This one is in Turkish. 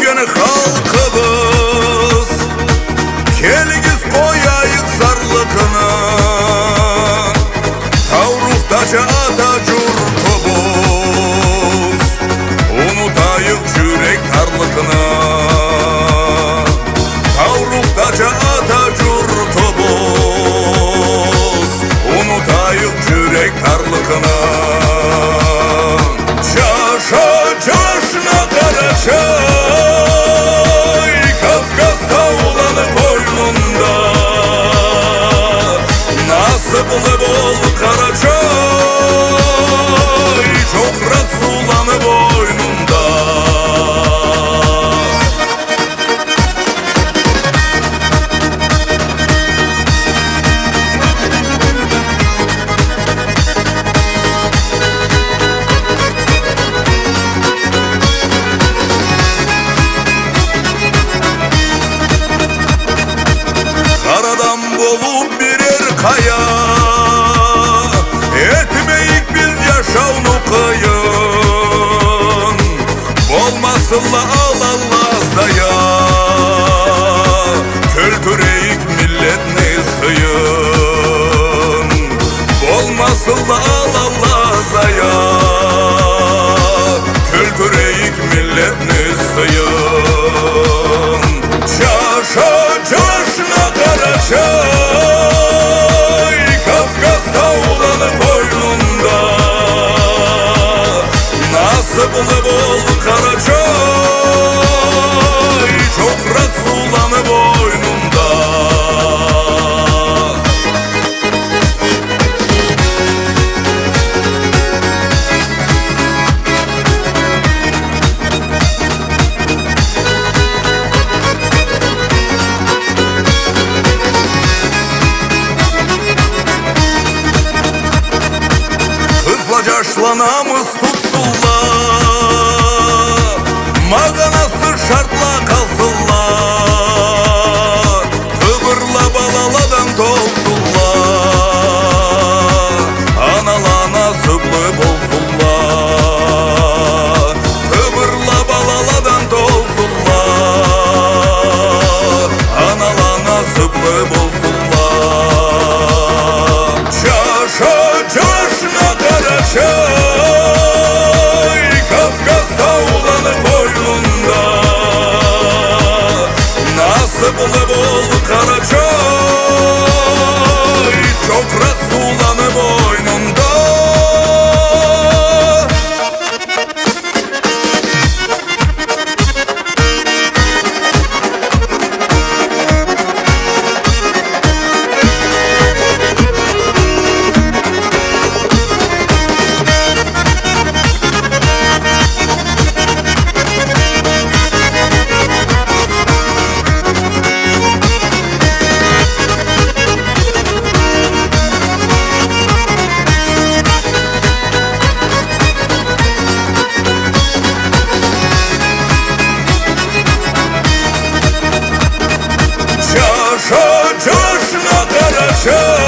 Türkiye'nin halkımız, keligiz koyayık zarlıkını, Tavruktaşı Atatürk'ümüz, unutayık çürek tarlıkını. Tavruktaşı Atatürk'ümüz, unutayık çürek tarlıkını. Çaşa çaşna Karaçay, Kafkas tağları boynunda, nasipli bol Karaçay, çokrat sulanı boynunda. Karadan bolup birer kaya, etmeyik biz yaşavnu kıyın, bolmasınla Allah'ya, kültüreyik milletni sıyın, bolmasınla Allah'ya, kültüreyik milletni sıyın. Çaşa çaşna Karaçay, Kafkas tağları boynunda, nasipli bol Karaçay, çokrat sulanı boynunda. Yaşlanamız tutsunlar, maganası şartla kalsınlar, tıbırla balaladan dolsunlar, analana süblü bolsunlar, tıbırla balaladan dolsunlar, analana süblü bolsunlar. Çaşa çaşna Karaçay, Kafkas tağları boynunda, nasipli bol Karaçay, çokrat sulanı boynunda. Çaşa çaşna Karaçay,